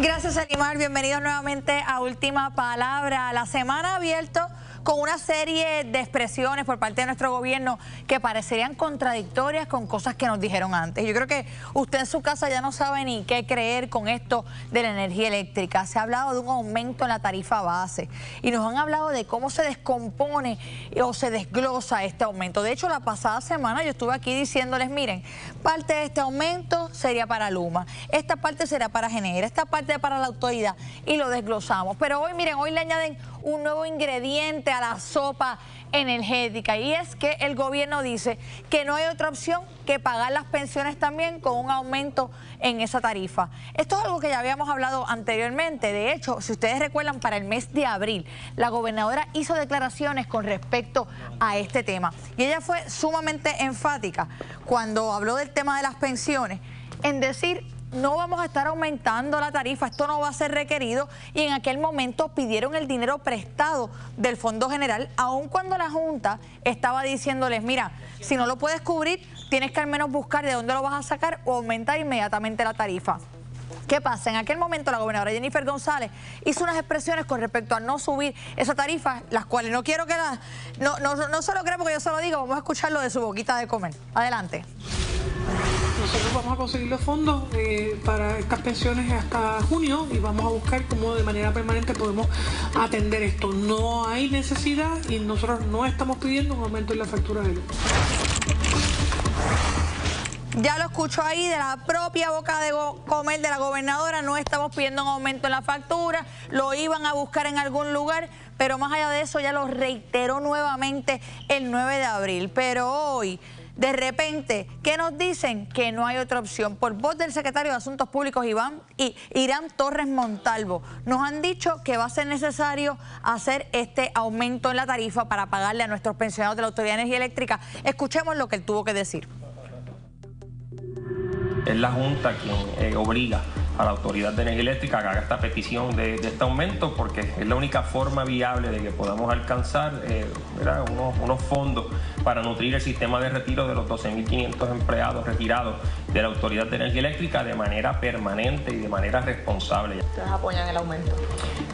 Gracias, Elimar. Bienvenidos nuevamente a Última Palabra. La semana ha abierto con una serie de expresiones por parte de nuestro gobierno que parecerían contradictorias con cosas que nos dijeron antes. Yo creo que usted en su casa ya no sabe ni qué creer con esto de la energía eléctrica. Se ha hablado de un aumento en la tarifa base y nos han hablado de cómo se descompone o se desglosa este aumento. De hecho, la pasada semana yo estuve aquí diciéndoles, miren, parte de este aumento sería para Luma, esta parte será para Genera, esta parte para la autoridad, y lo desglosamos. Pero hoy, miren, hoy le añaden un nuevo ingrediente a la sopa energética, y es que el gobierno dice que no hay otra opción que pagar las pensiones también con un aumento en esa tarifa. Esto es algo que ya habíamos hablado anteriormente. De hecho, si ustedes recuerdan, para el mes de abril, la gobernadora hizo declaraciones con respecto a este tema, y ella fue sumamente enfática cuando habló del tema de las pensiones, en decir: no vamos a estar aumentando la tarifa, esto no va a ser requerido. Y en aquel momento pidieron el dinero prestado del Fondo General, aun cuando la Junta estaba diciéndoles, mira, si no lo puedes cubrir, tienes que al menos buscar de dónde lo vas a sacar o aumentar inmediatamente la tarifa. ¿Qué pasa? En aquel momento la gobernadora Jennifer González hizo unas expresiones con respecto a no subir esa tarifa, las cuales no quiero que no se lo creo porque yo se lo digo, vamos a escucharlo de su boquita de comer. Adelante. Nosotros vamos a conseguir los fondos para estas pensiones hasta junio y vamos a buscar cómo de manera permanente podemos atender esto. No hay necesidad y nosotros no estamos pidiendo un aumento en la factura de luz. Ya lo escucho ahí de la propia boca de comer de la gobernadora, no estamos pidiendo un aumento en la factura, lo iban a buscar en algún lugar, pero más allá de eso ya lo reiteró nuevamente el 9 de abril. Pero hoy, de repente, ¿qué nos dicen? Que no hay otra opción. Por voz del secretario de Asuntos Públicos, Irán Torres Montalvo, nos han dicho que va a ser necesario hacer este aumento en la tarifa para pagarle a nuestros pensionados de la Autoridad de Energía Eléctrica. Escuchemos lo que él tuvo que decir. Es la Junta quien obliga a la Autoridad de Energía Eléctrica a que haga esta petición de este aumento, porque es la única forma viable de que podamos alcanzar unos fondos para nutrir el sistema de retiro de los 12.500 empleados retirados de la Autoridad de Energía Eléctrica de manera permanente y de manera responsable. ¿Ustedes apoyan el aumento?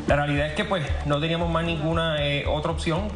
La realidad es que pues no teníamos más ninguna otra opción.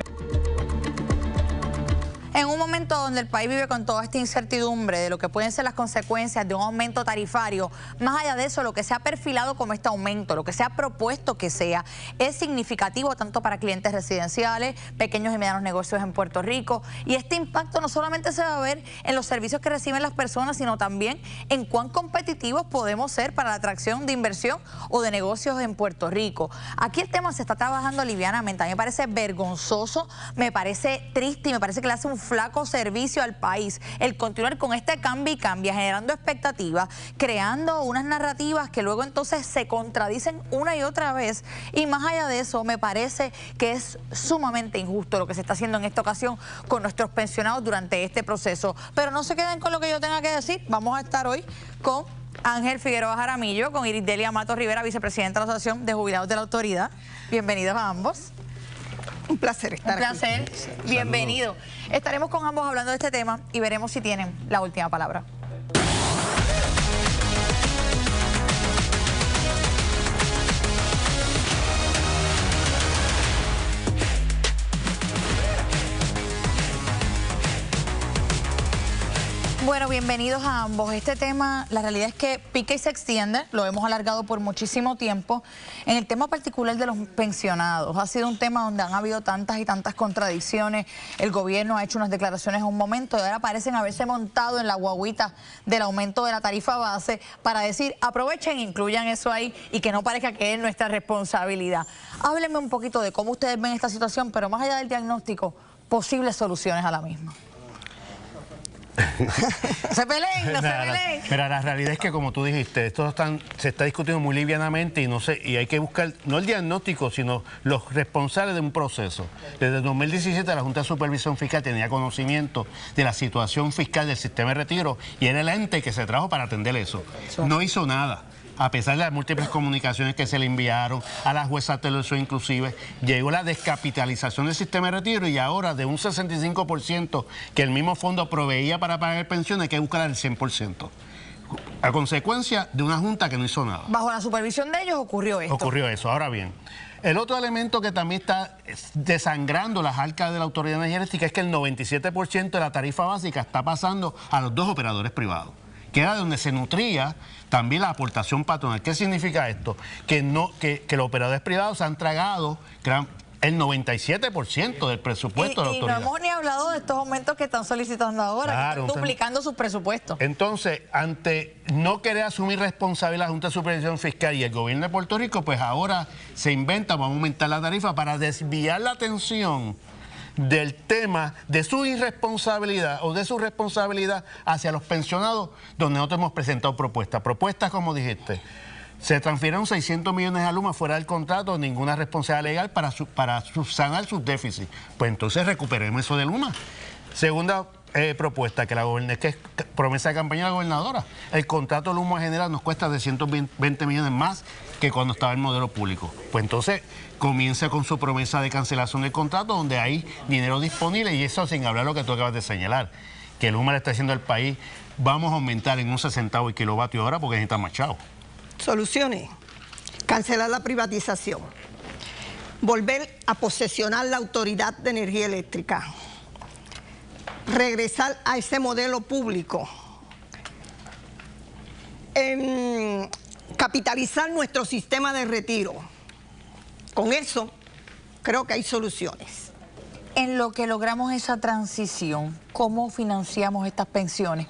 En un momento donde el país vive con toda esta incertidumbre de lo que pueden ser las consecuencias de un aumento tarifario, más allá de eso, lo que se ha perfilado como este aumento, lo que se ha propuesto que sea, es significativo tanto para clientes residenciales, pequeños y medianos negocios en Puerto Rico. Y este impacto no solamente se va a ver en los servicios que reciben las personas, sino también en cuán competitivos podemos ser para la atracción de inversión o de negocios en Puerto Rico. Aquí el tema se está trabajando livianamente. A mí me parece vergonzoso, me parece triste y me parece que le hace un flaco servicio al país el continuar con este cambia y cambia, generando expectativas, creando unas narrativas que luego entonces se contradicen una y otra vez. Y más allá de eso, me parece que es sumamente injusto lo que se está haciendo en esta ocasión con nuestros pensionados durante este proceso. Pero no se queden con lo que yo tenga que decir. Vamos a estar hoy con Ángel Figueroa Jaramillo, con Irisdelia Matos Rivera, vicepresidenta de la Asociación de Jubilados de la Autoridad. Bienvenidos a ambos. Un placer estar aquí. Un placer. Bienvenido. Estaremos con ambos hablando de este tema y veremos si tienen la última palabra. Bueno, bienvenidos a ambos. Este tema, la realidad es que pica y se extiende, lo hemos alargado por muchísimo tiempo. En el tema particular de los pensionados, ha sido un tema donde han habido tantas y tantas contradicciones. El gobierno ha hecho unas declaraciones en un momento y ahora parecen haberse montado en la guaguita del aumento de la tarifa base para decir, aprovechen, incluyan eso ahí y que no parezca que es nuestra responsabilidad. Háblenme un poquito de cómo ustedes ven esta situación, pero más allá del diagnóstico, posibles soluciones a la misma. Se peleen, no se peleen. Mira, la realidad es que, como tú dijiste, esto se está discutiendo muy livianamente y hay que buscar, no el diagnóstico, sino los responsables de un proceso. Desde el 2017 la Junta de Supervisión Fiscal tenía conocimiento de la situación fiscal del sistema de retiro y era el ente que se trajo para atender eso. No hizo nada. A pesar de las múltiples comunicaciones que se le enviaron a la jueza Telesur inclusive, llegó la descapitalización del sistema de retiro y ahora de un 65% que el mismo fondo proveía para pagar pensiones hay que buscar al 100%. a consecuencia de una junta que no hizo nada. Bajo la supervisión de ellos ocurrió esto. Ocurrió eso. Ahora bien, el otro elemento que también está desangrando las arcas de la Autoridad de Energía Eléctrica es que el 97% de la tarifa básica está pasando a los 2 operadores privados, que era de donde se nutría también la aportación patronal. ¿Qué significa esto? Que los operadores privados han tragado el 97% del presupuesto de la autoridad. Y no hemos ni hablado de estos aumentos que están solicitando ahora, Claro, que están duplicando sus presupuestos. Entonces, ante no querer asumir responsabilidad la Junta de Supervisión Fiscal y el gobierno de Puerto Rico, pues ahora se inventa, vamos a aumentar la tarifa para desviar la atención del tema de su irresponsabilidad o de su responsabilidad hacia los pensionados, donde nosotros hemos presentado propuestas. Propuestas, como dijiste, se transfirieron 600 millones a Luma fuera del contrato, ninguna responsabilidad legal para subsanar sus déficits. Pues entonces recuperemos eso de Luma. Segunda propuesta, que es promesa de campaña de la gobernadora. El contrato de Luma General nos cuesta 220 millones más que cuando estaba el modelo público. Pues entonces comienza con su promesa de cancelación del contrato, donde hay dinero disponible, y eso sin hablar lo que tú acabas de señalar, que Luma le está diciendo al país, vamos a aumentar en 11 centavos el kilovatio hora porque necesitan más chavos. Soluciones: cancelar la privatización, volver a posesionar la Autoridad de Energía Eléctrica, regresar a ese modelo público, capitalizar nuestro sistema de retiro. Con eso creo que hay soluciones. En lo que logramos esa transición, ¿cómo financiamos estas pensiones?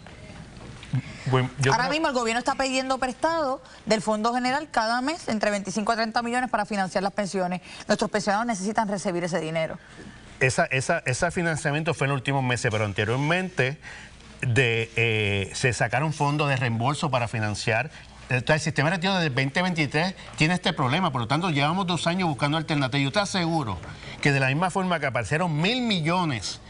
Bueno, ahora mismo el gobierno está pidiendo prestado del Fondo General cada mes entre 25 a 30 millones para financiar las pensiones. Nuestros pensionados necesitan recibir ese dinero. Ese financiamiento fue en los últimos meses, pero anteriormente se sacaron fondos de reembolso para financiar. El sistema de retiro desde el 2023 tiene este problema, por lo tanto llevamos 2 años buscando alternativas. Yo te aseguro que de la misma forma que aparecieron 1.000 millones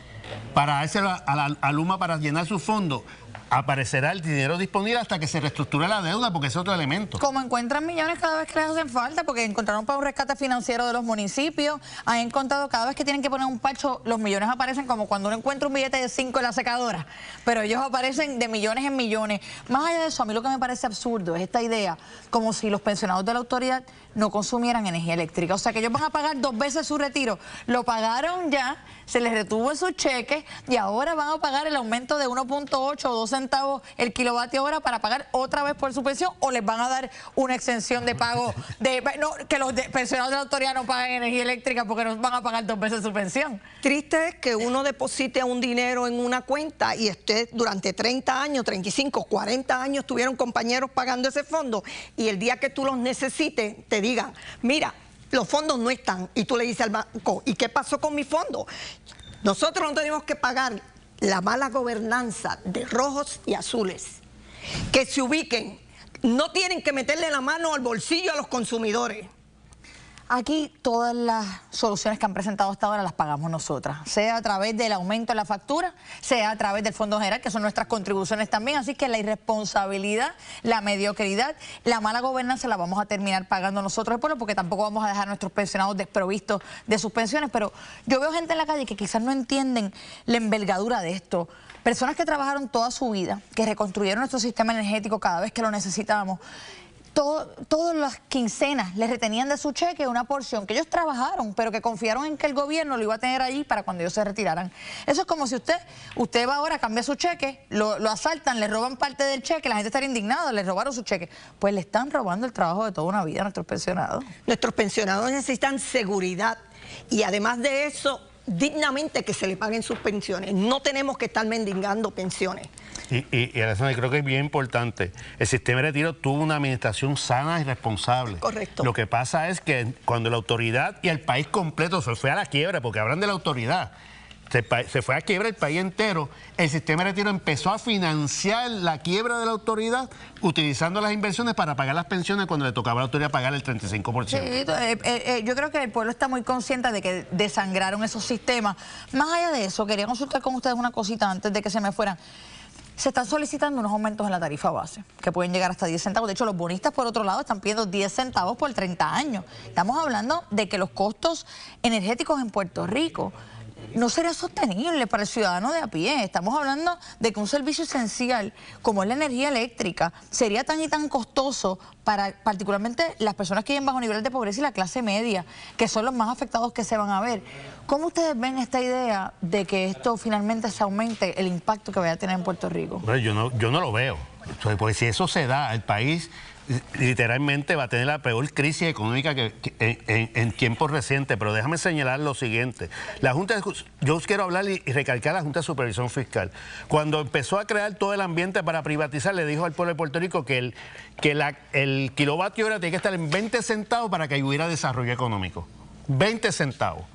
para dárselo a Luma para llenar su fondo, aparecerá el dinero disponible hasta que se reestructure la deuda, porque es otro elemento. Como encuentran millones cada vez que les hacen falta, porque encontraron para un rescate financiero de los municipios, han encontrado cada vez que tienen que poner un parcho, los millones aparecen como cuando uno encuentra un billete de 5 en la secadora, pero ellos aparecen de millones en millones. Más allá de eso, a mí lo que me parece absurdo es esta idea, como si los pensionados de la autoridad no consumieran energía eléctrica. O sea, que ellos van a pagar 2 veces su retiro. Lo pagaron ya, se les retuvo en sus cheques y ahora van a pagar el aumento de 1.8 o 2 centavos el kilovatio hora para pagar otra vez por su pensión, o les van a dar una exención de pago que los pensionados de la autoridad no paguen energía eléctrica porque nos van a pagar 2 veces su pensión. Triste es que uno deposite un dinero en una cuenta y esté durante 30 años, 35, 40 años tuvieron compañeros pagando ese fondo, y el día que tú los necesites te digan, mira, los fondos no están, y tú le dices al banco, ¿y qué pasó con mi fondo? Nosotros no tenemos que pagar la mala gobernanza de rojos y azules, que se ubiquen, no tienen que meterle la mano al bolsillo a los consumidores. Aquí todas las soluciones que han presentado hasta ahora las pagamos nosotras, sea a través del aumento de la factura, sea a través del Fondo General, que son nuestras contribuciones también. Así que la irresponsabilidad, la mediocridad, la mala gobernanza la vamos a terminar pagando nosotros el pueblo, porque tampoco vamos a dejar a nuestros pensionados desprovistos de sus pensiones. Pero yo veo gente en la calle que quizás no entienden la envergadura de esto. Personas que trabajaron toda su vida, que reconstruyeron nuestro sistema energético cada vez que lo necesitábamos. Todas las quincenas les retenían de su cheque una porción que ellos trabajaron, pero que confiaron en que el gobierno lo iba a tener allí para cuando ellos se retiraran. Eso es como si usted va ahora, cambia su cheque, lo asaltan, le roban parte del cheque, la gente estaría indignada, le robaron su cheque. Pues le están robando el trabajo de toda una vida a nuestros pensionados. Nuestros pensionados necesitan seguridad y además de eso, dignamente que se le paguen sus pensiones. No tenemos que estar mendigando pensiones. Y Alessandra, creo que es bien importante. El sistema de retiro tuvo una administración sana y responsable. Correcto. Lo que pasa es que cuando la autoridad y el país completo se fue a la quiebra, porque hablan de la autoridad, se fue a quiebra el país entero, el sistema de retiro empezó a financiar la quiebra de la autoridad utilizando las inversiones para pagar las pensiones cuando le tocaba a la autoridad pagar el 35%. Sí, yo creo que el pueblo está muy consciente de que desangraron esos sistemas. Más allá de eso, quería consultar con ustedes una cosita antes de que se me fueran. Se están solicitando unos aumentos en la tarifa base, que pueden llegar hasta 10 centavos. De hecho, los bonistas, por otro lado, están pidiendo 10 centavos por 30 años. Estamos hablando de que los costos energéticos en Puerto Rico, no sería sostenible para el ciudadano de a pie. Estamos hablando de que un servicio esencial como es la energía eléctrica sería tan y tan costoso para particularmente las personas que viven bajo niveles de pobreza y la clase media, que son los más afectados que se van a ver. ¿Cómo ustedes ven esta idea de que esto finalmente se aumente el impacto que vaya a tener en Puerto Rico? Bueno, yo no lo veo, porque si eso se da, el país literalmente va a tener la peor crisis económica en tiempos recientes. Pero déjame señalar lo siguiente. La Junta, yo quiero hablar y recalcar a la Junta de Supervisión Fiscal. Cuando empezó a crear todo el ambiente para privatizar, le dijo al pueblo de Puerto Rico que el kilovatio hora tiene que estar en 20 centavos para que hubiera desarrollo económico. 20 centavos.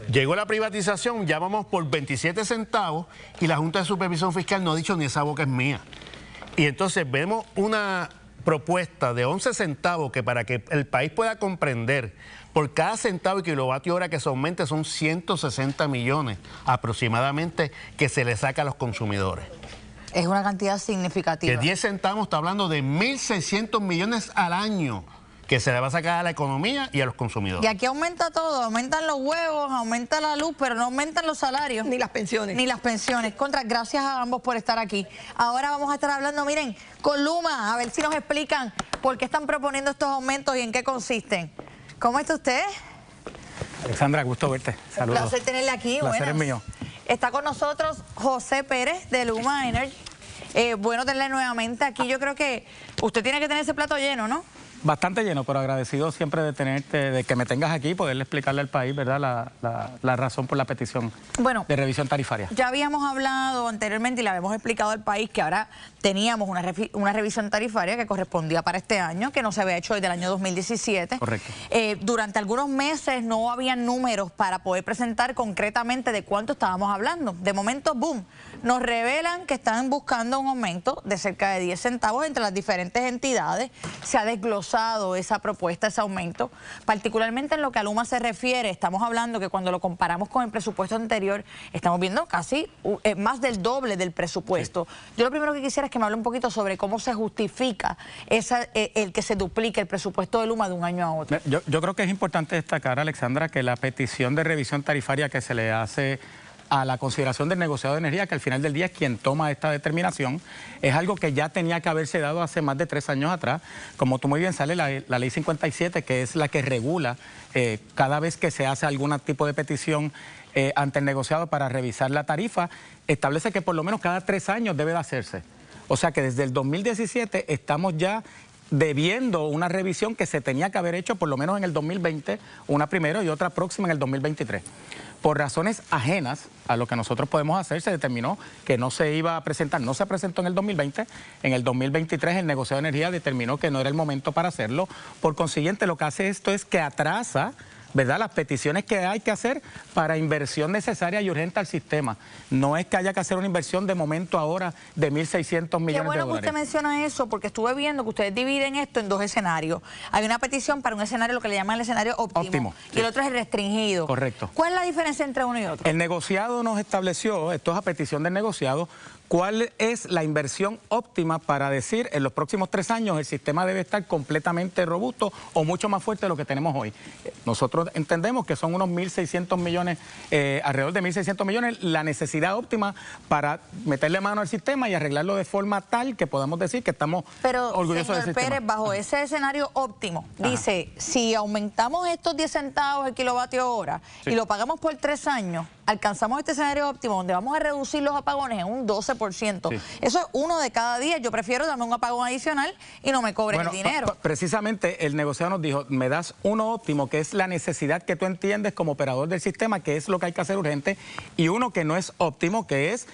Llegó la privatización, ya vamos por 27 centavos y la Junta de Supervisión Fiscal no ha dicho ni esa boca es mía. Y entonces vemos una propuesta de 11 centavos que para que el país pueda comprender, por cada centavo y kilovatio hora que se aumente son 160 millones aproximadamente que se le saca a los consumidores. Es una cantidad significativa. De 10 centavos está hablando de 1.600 millones al año que se le va a sacar a la economía y a los consumidores. Y aquí aumenta todo, aumentan los huevos, aumenta la luz, pero no aumentan los salarios. Ni las pensiones. Ni las pensiones. Gracias a ambos por estar aquí. Ahora vamos a estar hablando, miren, con Luma, a ver si nos explican por qué están proponiendo estos aumentos y en qué consisten. ¿Cómo está usted? Alexandra, gusto verte. Saludos. Un placer tenerle aquí. El placer es mío. Está con nosotros José Pérez de Luma Energy. Bueno tenerle nuevamente aquí. Yo creo que usted tiene que tener ese plato lleno, ¿no? Bastante lleno, pero agradecido siempre de tenerte, de que me tengas aquí y poderle explicarle al país, ¿verdad?, la razón por la petición de revisión tarifaria. Ya habíamos hablado anteriormente y le habíamos explicado al país que ahora teníamos una revisión tarifaria que correspondía para este año, que no se había hecho desde el año 2017. Correcto. Durante algunos meses no habían números para poder presentar concretamente de cuánto estábamos hablando. De momento, boom, nos revelan que están buscando un aumento de cerca de 10 centavos entre las diferentes entidades. Se ha desglosado esa propuesta, ese aumento, particularmente en lo que a Luma se refiere. Estamos hablando que cuando lo comparamos con el presupuesto anterior, estamos viendo casi más del doble del presupuesto. Sí. Yo lo primero que quisiera es que me hable un poquito sobre cómo se justifica el que se duplique el presupuesto de Luma de un año a otro. Yo creo que es importante destacar, Alexandra, que la petición de revisión tarifaria que se le hace a la consideración del negociado de energía, que al final del día es quien toma esta determinación, es algo que ya tenía que haberse dado hace más de 3 años atrás. Como tú muy bien sale, la ley 57, que es la que regula cada vez que se hace algún tipo de petición ante el negociado para revisar la tarifa, establece que por lo menos cada 3 años debe de hacerse. O sea que desde el 2017 estamos ya debiendo una revisión que se tenía que haber hecho por lo menos en el 2020, una primero y otra próxima en el 2023. Por razones ajenas a lo que nosotros podemos hacer, se determinó que no se iba a presentar, no se presentó en el 2020, en el 2023 el negociado de energía determinó que no era el momento para hacerlo. Por consiguiente, lo que hace esto es que atrasa, ¿verdad?, las peticiones que hay que hacer para inversión necesaria y urgente al sistema. No es que haya que hacer una inversión de momento ahora de 1.600 millones de dólares. Qué bueno que usted menciona eso, porque estuve viendo que ustedes dividen esto en 2 escenarios. Hay una petición para un escenario, lo que le llaman el escenario óptimo, y el otro es el restringido. Correcto. ¿Cuál es la diferencia entre uno y otro? El negociado nos estableció, esto es a petición del negociado, cuál es la inversión óptima para decir en los próximos 3 años el sistema debe estar completamente robusto o mucho más fuerte de lo que tenemos hoy. Nosotros entendemos que son unos 1.600 millones, alrededor de 1.600 millones, la necesidad óptima para meterle mano al sistema y arreglarlo de forma tal que podamos decir que estamos orgullosos del sistema. Pero, Pérez, bajo ese escenario óptimo, dice, si aumentamos estos 10 centavos el kilovatio hora y lo pagamos por 3 años, alcanzamos este escenario óptimo donde vamos a reducir los apagones en un 12%. Sí. Eso es 1 de cada 10. Yo prefiero darme un apagón adicional y no me cobren el dinero. Precisamente el negociado nos dijo, me das uno óptimo, que es la necesidad que tú entiendes como operador del sistema, que es lo que hay que hacer urgente, y uno que no es óptimo, que es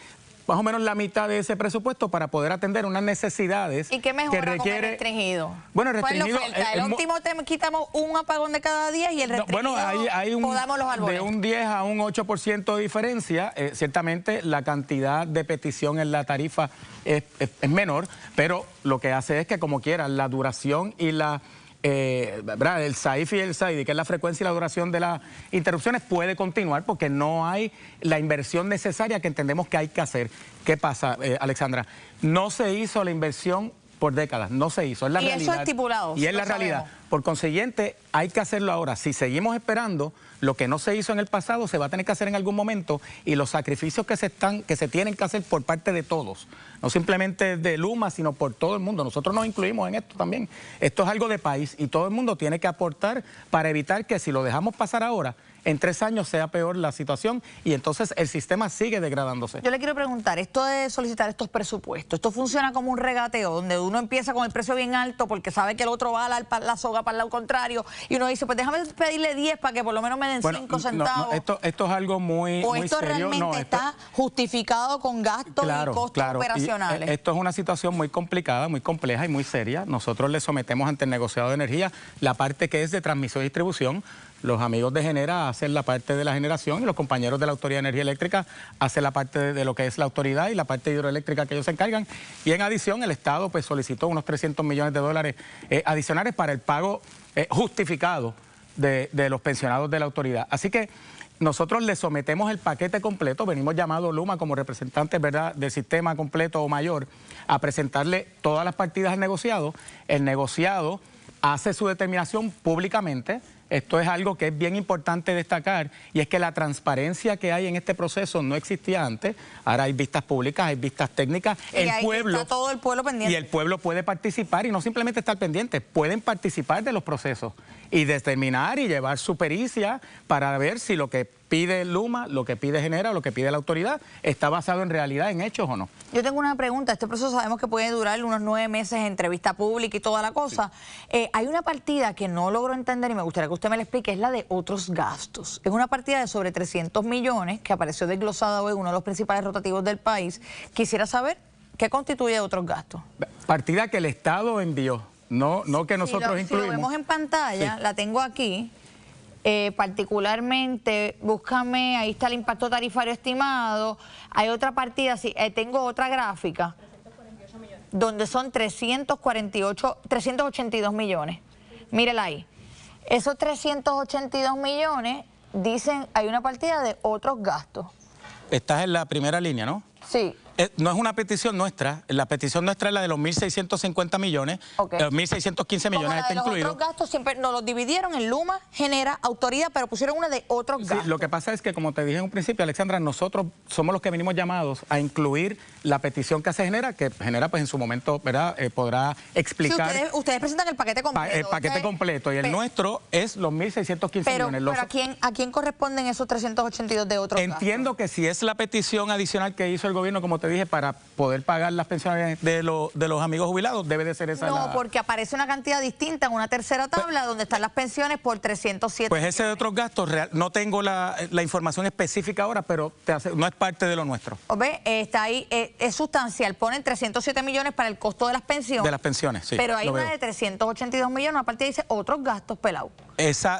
más o menos la mitad de ese presupuesto para poder atender unas necesidades. ¿Y qué mejora con el restringido? Bueno, el restringido... El óptimo te quitamos un apagón de cada 10 y el restringido hay podamos los árboles. De un 10 a un 8% de diferencia. Ciertamente la cantidad de petición en la tarifa es menor, pero lo que hace es que como quiera la duración y la... el SAIF y el SAIDI, que es la frecuencia y la duración de las interrupciones, puede continuar porque no hay la inversión necesaria que entendemos que hay que hacer. ¿Qué pasa, Alexandra? No se hizo la inversión por décadas, no se hizo, es la realidad. Y eso estipulado. Y es la realidad. Por consiguiente, hay que hacerlo ahora. Si seguimos esperando, lo que no se hizo en el pasado se va a tener que hacer en algún momento, y los sacrificios que se tienen que hacer por parte de todos, no simplemente de Luma, sino por todo el mundo. Nosotros nos incluimos en esto también. Esto es algo de país y todo el mundo tiene que aportar para evitar que, si lo dejamos pasar ahora, en 3 años sea peor la situación y entonces el sistema sigue degradándose. Yo le quiero preguntar, esto de solicitar estos presupuestos, ¿esto funciona como un regateo donde uno empieza con el precio bien alto porque sabe que el otro va a dar la soga para el lado contrario y uno dice, pues déjame pedirle 10 para que por lo menos me den 5 centavos? Esto es algo muy ¿O esto serio. realmente está justificado con gastos y costos operacionales? Esto es una situación muy complicada, muy compleja y muy seria. Nosotros le sometemos ante el negociado de energía la parte que es de transmisión y distribución. Los amigos de Genera hacen la parte de la generación y los compañeros de la Autoridad de Energía Eléctrica hacen la parte de lo que es la autoridad y la parte hidroeléctrica que ellos se encargan. Y en adición, el Estado pues solicitó unos 300 millones de dólares adicionales para el pago justificado de los pensionados de la autoridad. Así que nosotros le sometemos el paquete completo, venimos llamados Luma como representantes, ¿verdad?, del sistema completo o mayor, a presentarle todas las partidas al negociado. El negociado hace su determinación públicamente. Esto es algo que es bien importante destacar, y es que la transparencia que hay en este proceso no existía antes. Ahora hay vistas públicas, hay vistas técnicas. Está todo el pueblo pendiente. Y el pueblo puede participar, y no simplemente estar pendiente, pueden participar de los procesos y determinar y llevar su pericia para ver si lo que pide Luma, lo que pide Genera, lo que pide la autoridad, está basado en realidad, en hechos o no. Yo tengo una pregunta. Este proceso sabemos que puede durar unos 9 meses, entrevista pública y toda la cosa. Sí. Hay una partida que no logro entender y me gustaría que usted me la explique, es la de otros gastos. Es una partida de sobre 300 millones que apareció desglosada hoy en uno de los principales rotativos del país. Quisiera saber qué constituye otros gastos. Partida que el Estado envió, no que nosotros incluimos. Si lo vemos en pantalla, sí, la tengo aquí. Particularmente, búscame, ahí está el impacto tarifario estimado. Hay otra partida, sí, tengo otra gráfica donde son 382 millones. Mírela ahí. Esos 382 millones, dicen, hay una partida de otros gastos. Estás en la primera línea, ¿no? Sí. No es una petición nuestra, la petición nuestra es la de los 1.650 millones, okay. 1.615 millones está incluido. Los otros gastos siempre nos los dividieron en Luma, Genera, Autoridad, pero pusieron una de otros gastos. Sí, lo que pasa es que, como te dije en un principio, Alexandra, nosotros somos los que venimos llamados a incluir la petición que hace Genera, que Genera pues en su momento, ¿verdad?, podrá explicar. Sí, ustedes presentan el paquete completo. El paquete completo, y el nuestro es los 1.615 millones. Pero ¿a quién corresponden esos 382 de otros gastos? Entiendo que si es la petición adicional que hizo el gobierno, como te dije, para poder pagar las pensiones de los amigos jubilados, debe de ser esa. No, porque aparece una cantidad distinta en una tercera tabla donde están las pensiones por 307. Pues ese de otros gastos, no tengo la información específica ahora, pero no es parte de lo nuestro. ¿Ve? Está ahí, es sustancial. Ponen 307 millones para el costo de las pensiones. De las pensiones, sí. Pero hay una de 382 millones, aparte dice otros gastos, pelado.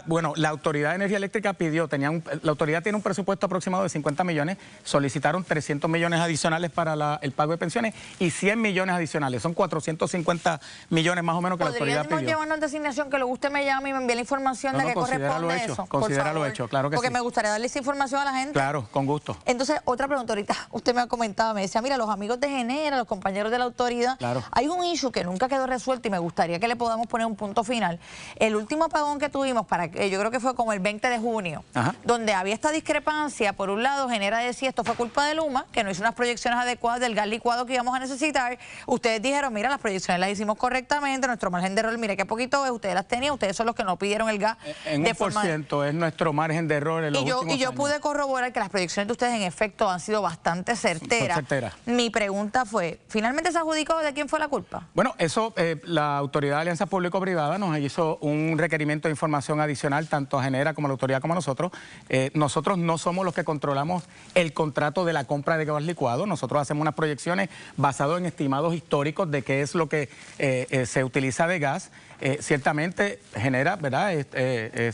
Bueno, la Autoridad de Energía Eléctrica pidió, la autoridad tiene un presupuesto aproximado de 50 millones, solicitaron 300 millones adicionales para el pago de pensiones y 100 millones adicionales, son 450 millones más o menos que la autoridad pidió. ¿Podríamos llevarnos designación que luego usted me llame y me envíe la información de qué corresponde eso? Considéralo hecho, claro que sí. Porque me gustaría darle esa información a la gente. Claro, con gusto. Entonces, otra pregunta, ahorita usted me ha comentado, me decía, mira, los amigos de Genera, los compañeros de la autoridad, claro, hay un issue que nunca quedó resuelto y me gustaría que le podamos poner un punto final. El último apagón que tuvimos, yo creo que fue como el 20 de junio, ajá, donde había esta discrepancia. Por un lado, Genera decía, esto fue culpa de Luma, que no hizo unas proyecciones adecuadas del gas licuado que íbamos a necesitar. Ustedes dijeron, mira, las proyecciones las hicimos correctamente, nuestro margen de error, mire qué poquito es, ustedes las tenían, ustedes son los que no pidieron el gas. En un por ciento es nuestro margen de error en los últimos años. Y yo pude corroborar que las proyecciones de ustedes en efecto han sido bastante certeras. Mi pregunta fue, ¿finalmente se adjudicó de quién fue la culpa? Bueno, eso, la Autoridad de Alianza Público-Privada nos hizo un requerimiento de información adicional, tanto a Genera como a la autoridad como a nosotros. Nosotros no somos los que controlamos el contrato de la compra de gas licuado. Nosotros hacemos unas proyecciones basadas en estimados históricos de qué es lo que se utiliza de gas. Ciertamente Genera, ¿verdad?,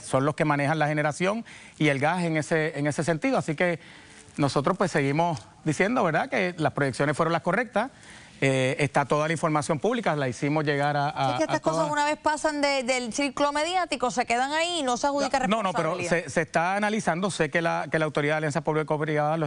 son los que manejan la generación y el gas en ese sentido. Así que nosotros pues seguimos diciendo, ¿verdad?, que las proyecciones fueron las correctas. está toda la información pública, la hicimos llegar a... Es que estas cosas una vez pasan del círculo mediático, se quedan ahí y no se adjudica responsabilidad. No, pero se está analizando, sé que la Autoridad de Alianza Público-Privada lo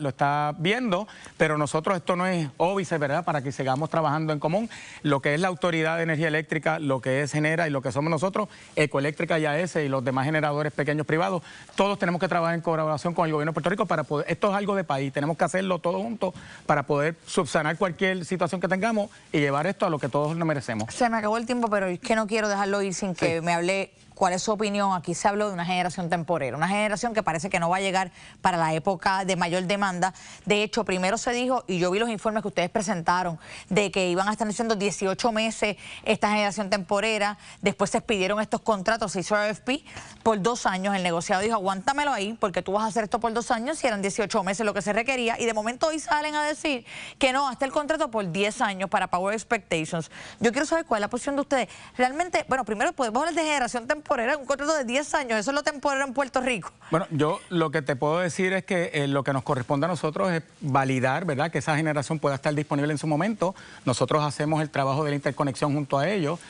está viendo, pero nosotros esto no es óbice, ¿verdad?, para que sigamos trabajando en común. Lo que es la Autoridad de Energía Eléctrica, lo que es Genera y lo que somos nosotros, Ecoeléctrica y AES y los demás generadores pequeños privados, todos tenemos que trabajar en colaboración con el gobierno de Puerto Rico para poder... Esto es algo de país, tenemos que hacerlo todos juntos para poder subsanar cualquier situación que tengamos y llevar esto a lo que todos nos merecemos. Se me acabó el tiempo, pero es que no quiero dejarlo ir sin que me hable. ¿Cuál es su opinión? Aquí se habló de una generación temporera, una generación que parece que no va a llegar para la época de mayor demanda. De hecho, primero se dijo, y yo vi los informes que ustedes presentaron, de que iban a estar diciendo 18 meses esta generación temporera. Después se expidieron estos contratos, se hizo RFP por 2 años. El negociado dijo, aguántamelo ahí, porque tú vas a hacer esto por 2 años, si eran 18 meses lo que se requería. Y de momento hoy salen a decir que no, hasta el contrato por 10 años para Power Expectations. Yo quiero saber cuál es la posición de ustedes. Realmente, bueno, primero podemos hablar de generación temporera, un contrato de 10 años, eso es lo temporero en Puerto Rico. Bueno, yo lo que te puedo decir es que lo que nos corresponde a nosotros es validar, ¿verdad?, que esa generación pueda estar disponible en su momento. Nosotros hacemos el trabajo de la interconexión junto a ellos,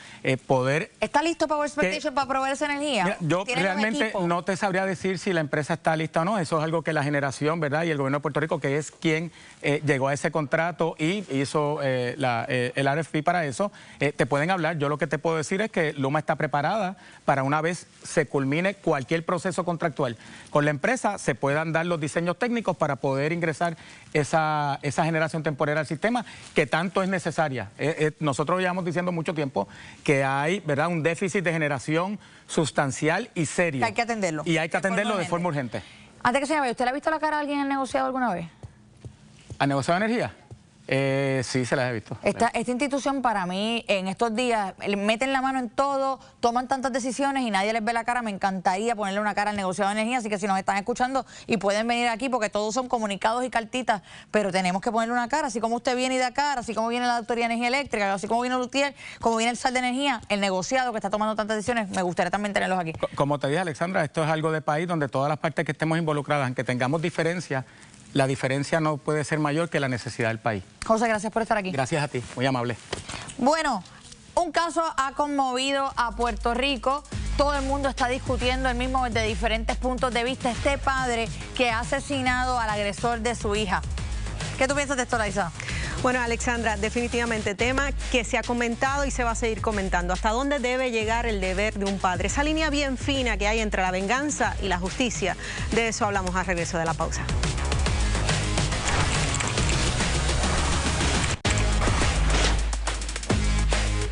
poder... ¿Está listo Power Expectation para proveer esa energía? Mira, yo realmente no te sabría decir si la empresa está lista o no. Eso es algo que la generación, ¿verdad?, y el gobierno de Puerto Rico, que es quien llegó a ese contrato y hizo el RFP para eso, te pueden hablar. Yo lo que te puedo decir es que Luma está preparada para una vez se culmine cualquier proceso contractual con la empresa, se puedan dar los diseños técnicos para poder ingresar esa generación temporera al sistema que tanto es necesaria. Nosotros llevamos diciendo mucho tiempo que hay, ¿verdad?, un déficit de generación sustancial y serio. Que hay que atenderlo. Y hay que atenderlo de forma urgente. Antes que se me vaya, ¿usted le ha visto la cara a alguien en el negociado alguna vez? ¿Al negociado de energía? Sí, se las he visto. Esta institución para mí, en estos días, meten la mano en todo, toman tantas decisiones y nadie les ve la cara. Me encantaría ponerle una cara al negociado de energía, así que si nos están escuchando y pueden venir aquí, porque todos son comunicados y cartitas, pero tenemos que ponerle una cara, así como usted viene y da cara, así como viene la Autoridad de Energía Eléctrica, así como viene Lutier, como viene el SAL de Energía, el negociado que está tomando tantas decisiones, me gustaría también tenerlos aquí. Como te dije, Alexandra, esto es algo de país donde todas las partes que estemos involucradas, aunque tengamos diferencias, la diferencia no puede ser mayor que la necesidad del país. José, gracias por estar aquí. Gracias a ti, muy amable. Bueno, un caso ha conmovido a Puerto Rico. Todo el mundo está discutiendo el mismo desde diferentes puntos de vista. Este padre que ha asesinado al agresor de su hija. ¿Qué tú piensas de esto, Laisa? Bueno, Alexandra, definitivamente tema que se ha comentado y se va a seguir comentando. ¿Hasta dónde debe llegar el deber de un padre? Esa línea bien fina que hay entre la venganza y la justicia. De eso hablamos al regreso de la pausa.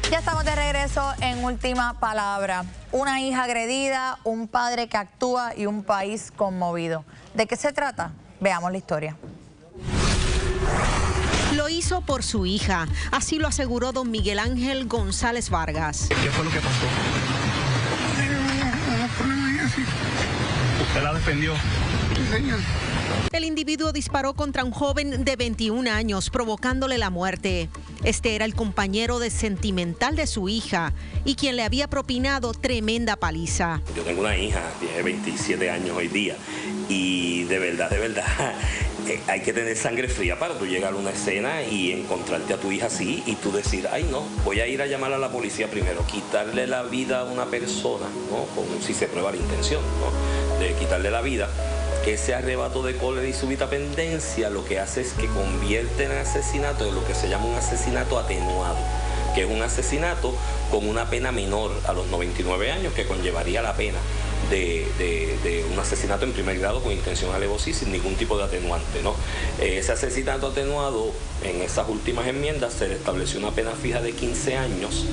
Ya estamos de regreso en Última Palabra. Una hija agredida, un padre que actúa y un país conmovido. ¿De qué se trata? Veamos la historia. Lo hizo por su hija, así lo aseguró don Miguel Ángel González Vargas. ¿Qué fue lo que pasó? ¿Usted la defendió? Sí, señor. El individuo disparó contra un joven de 21 años, provocándole la muerte. Este era el compañero de sentimental de su hija y quien le había propinado tremenda paliza. Yo tengo una hija, tiene 27 años hoy día, y de verdad, hay que tener sangre fría para tú llegar a una escena y encontrarte a tu hija así y tú decir, ay no, voy a ir a llamar a la policía primero. Quitarle la vida a una persona, ¿no?, si se prueba la intención, ¿no?, de quitarle la vida. Ese arrebato de cólera y súbita pendencia lo que hace es que convierte en asesinato en lo que se llama un asesinato atenuado, que es un asesinato con una pena menor a los 99 años, que conllevaría la pena de un asesinato en primer grado con intención de alevosía sin ningún tipo de atenuante, ¿no? Ese asesinato atenuado, en esas últimas enmiendas se le estableció una pena fija de 15 años,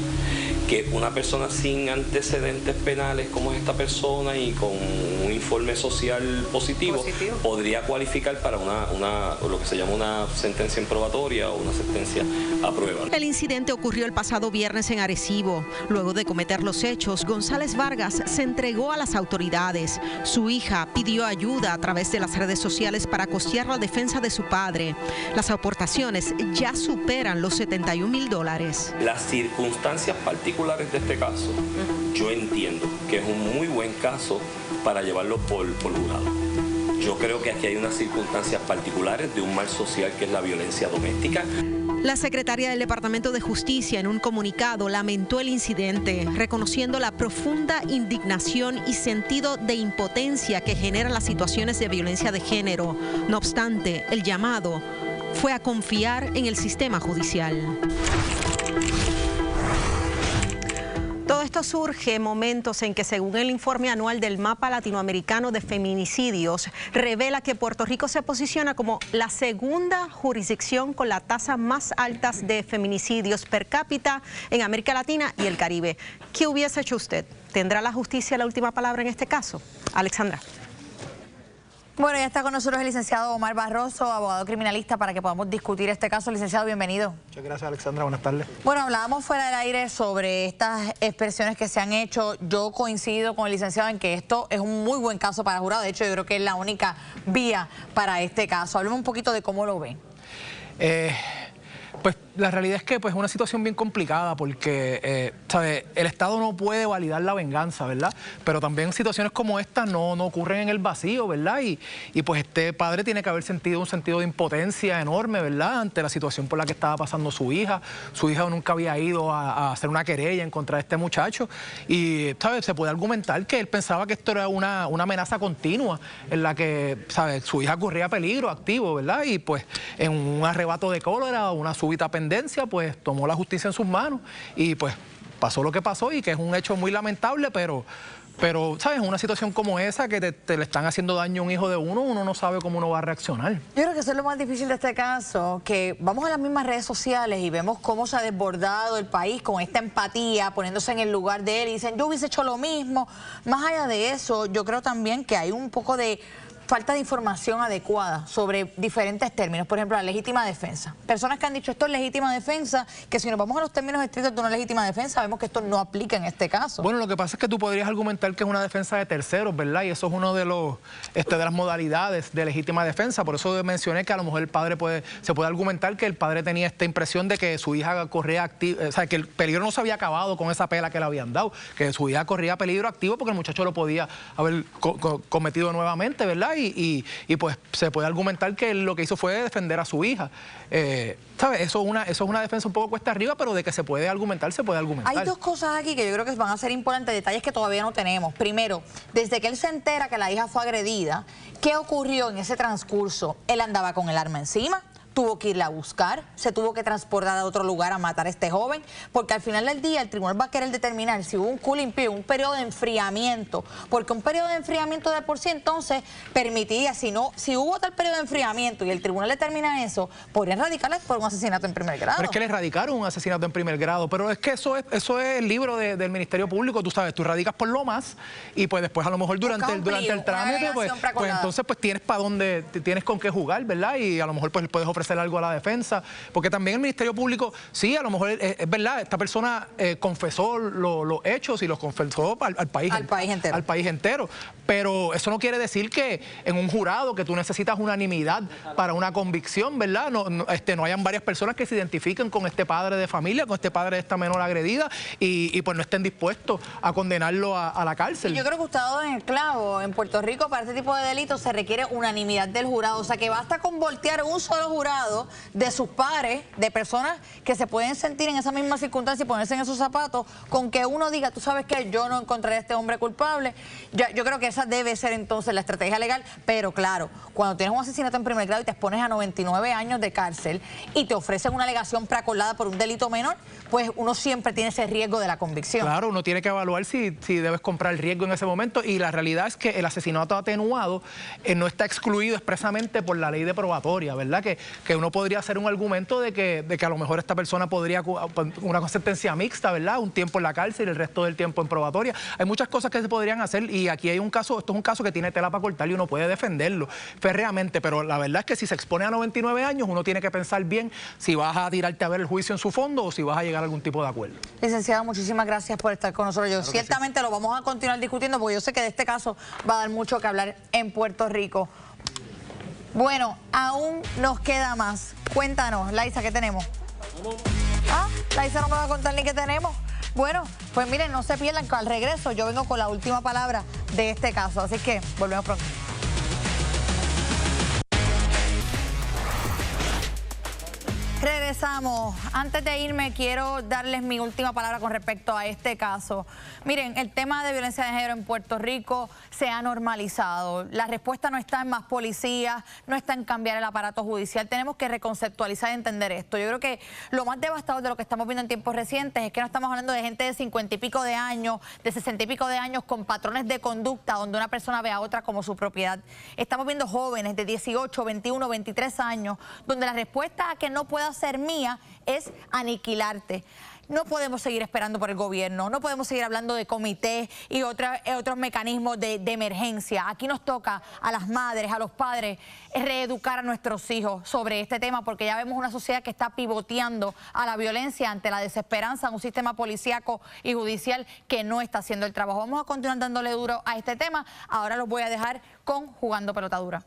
que una persona sin antecedentes penales como es esta persona y con un informe social positivo podría cualificar para lo que se llama una sentencia improbatoria o una sentencia a prueba. El incidente ocurrió el pasado viernes en Arecibo. Luego de cometer los hechos, González Vargas se entregó a las autoridades. Su hija pidió ayuda a través de las redes sociales para costear la defensa de su padre. Las aportaciones ya superan los $71,000. Las circunstancias particulares de este caso, yo entiendo que es un muy buen caso para llevarlo por jurado. Yo creo que aquí hay unas circunstancias particulares de un mal social que es la violencia doméstica. La secretaria del Departamento de Justicia en un comunicado lamentó el incidente, reconociendo la profunda indignación y sentido de impotencia que generan las situaciones de violencia de género. No obstante, el llamado fue a confiar en el sistema judicial. Todo esto surge en momentos en que, según el informe anual del Mapa Latinoamericano de Feminicidios, revela que Puerto Rico se posiciona como la segunda jurisdicción con la tasa más alta de feminicidios per cápita en América Latina y el Caribe. ¿Qué hubiese hecho usted? ¿Tendrá la justicia la última palabra en este caso? Alexandra. Bueno, ya está con nosotros el licenciado Omar Barroso, abogado criminalista, para que podamos discutir este caso. Licenciado, bienvenido. Muchas gracias, Alexandra. Buenas tardes. Bueno, hablábamos fuera del aire sobre estas expresiones que se han hecho. Yo coincido con el licenciado en que esto es un muy buen caso para jurado. De hecho, yo creo que es la única vía para este caso. Hablemos un poquito de cómo lo ven. Pues la realidad es que es una situación bien complicada porque ¿sabe? El Estado no puede validar la venganza, ¿verdad? Pero también situaciones como esta no ocurren en el vacío, ¿verdad? Y pues este padre tiene que haber sentido un sentido de impotencia enorme, ¿verdad? Ante la situación por la que estaba pasando su hija. Su hija nunca había ido a hacer una querella en contra de este muchacho. Y, ¿sabes? Se puede argumentar que él pensaba que esto era una amenaza continua en la que, ¿sabes? Su hija corría peligro activo, ¿verdad? Y pues en un arrebato de cólera, una súbita pendencia, pues tomó la justicia en sus manos y pues pasó lo que pasó y que es un hecho muy lamentable, pero ¿sabes? Una situación como esa que te le están haciendo daño a un hijo de uno no sabe cómo uno va a reaccionar. Yo creo que eso es lo más difícil de este caso, que vamos a las mismas redes sociales y vemos cómo se ha desbordado el país con esta empatía, poniéndose en el lugar de él y dicen, yo hubiese hecho lo mismo. Más allá de eso, yo creo también que hay un poco de falta de información adecuada sobre diferentes términos. Por ejemplo, la legítima defensa. Personas que han dicho esto es legítima defensa, que si nos vamos a los términos estrictos de una legítima defensa, vemos que esto no aplica en este caso. Bueno, lo que pasa es que tú podrías argumentar que es una defensa de terceros, ¿verdad? Y eso es uno de las modalidades de legítima defensa. Por eso mencioné que a lo mejor el padre se puede argumentar que el padre tenía esta impresión de que su hija corría activo, o sea, que el peligro no se había acabado con esa pela que le habían dado, que su hija corría peligro activo porque el muchacho lo podía haber cometido nuevamente, ¿verdad? Y pues se puede argumentar que él lo que hizo fue defender a su hija. ¿Sabes? Eso es una defensa un poco cuesta arriba, pero de que se puede argumentar, se puede argumentar. Hay dos cosas aquí que yo creo que van a ser importantes, detalles que todavía no tenemos. Primero, desde que él se entera que la hija fue agredida, ¿qué ocurrió en ese transcurso? Él andaba con el arma encima, tuvo que irla a buscar, se tuvo que transportar a otro lugar a matar a este joven, porque al final del día el tribunal va a querer determinar si hubo un cooling period, un periodo de enfriamiento, porque un periodo de enfriamiento de por sí entonces permitiría, si hubo tal periodo de enfriamiento y el tribunal determina eso, podrían radicarle por un asesinato en primer grado. Pero es que le radicaron un asesinato en primer grado, pero es que eso es el libro del Ministerio Público, tú sabes, tú radicas por lo más y pues después a lo mejor durante el trámite, pues entonces pues tienes para dónde, tienes con qué jugar, ¿verdad? Y a lo mejor pues puedes ofrecer algo a la defensa, porque también el Ministerio Público, sí, a lo mejor es verdad, esta persona confesó los hechos y los confesó al país entero, pero eso no quiere decir que en un jurado que tú necesitas unanimidad para una convicción, ¿verdad? No hayan varias personas que se identifiquen con este padre de familia, con este padre de esta menor agredida y pues no estén dispuestos a condenarlo a la cárcel. Y yo creo que usted ha dado en el clavo. En Puerto Rico para este tipo de delitos se requiere unanimidad del jurado, o sea que basta con voltear un solo jurado de sus pares, de personas que se pueden sentir en esa misma circunstancia y ponerse en esos zapatos, con que uno diga, tú sabes que yo no encontraré a este hombre culpable. Yo creo que esa debe ser entonces la estrategia legal, pero claro, cuando tienes un asesinato en primer grado y te expones a 99 años de cárcel y te ofrecen una alegación preacordada por un delito menor, pues uno siempre tiene ese riesgo de la convicción. Claro, uno tiene que evaluar si debes comprar el riesgo en ese momento, y la realidad es que el asesinato atenuado no está excluido expresamente por la ley de probatoria, ¿verdad? Que uno podría hacer un argumento de que a lo mejor esta persona podría una sentencia mixta, ¿verdad? Un tiempo en la cárcel y el resto del tiempo en probatoria. Hay muchas cosas que se podrían hacer y aquí hay un caso, esto es un caso que tiene tela para cortar y uno puede defenderlo férreamente, pero la verdad es que si se expone a 99 años uno tiene que pensar bien si vas a tirarte a ver el juicio en su fondo o si vas a llegar a algún tipo de acuerdo. Licenciado, muchísimas gracias por estar con nosotros. Claro, ciertamente lo vamos a continuar discutiendo porque yo sé que de este caso va a dar mucho que hablar en Puerto Rico. Bueno, aún nos queda más. Cuéntanos, Laisa, ¿qué tenemos? Laisa no me va a contar ni qué tenemos. Bueno, pues miren, no se pierdan que al regreso yo vengo con la última palabra de este caso. Así que volvemos pronto. Regresamos. Antes de irme, quiero darles mi última palabra con respecto a este caso. Miren, el tema de violencia de género en Puerto Rico se ha normalizado. La respuesta no está en más policías, no está en cambiar el aparato judicial. Tenemos que reconceptualizar y entender esto. Yo creo que lo más devastador de lo que estamos viendo en tiempos recientes es que no estamos hablando de gente de 50 y pico de años, de 60 y pico de años con patrones de conducta donde una persona ve a otra como su propiedad. Estamos viendo jóvenes de 18, 21, 23 años donde la respuesta a que no pueda ser mía es aniquilarte. No podemos seguir esperando por el gobierno, no podemos seguir hablando de comités y otros mecanismos de emergencia. Aquí nos toca a las madres, a los padres, reeducar a nuestros hijos sobre este tema, porque ya vemos una sociedad que está pivoteando a la violencia ante la desesperanza, un sistema policíaco y judicial que no está haciendo el trabajo. Vamos a continuar dándole duro a este tema. Ahora los voy a dejar con Jugando Pelota Dura.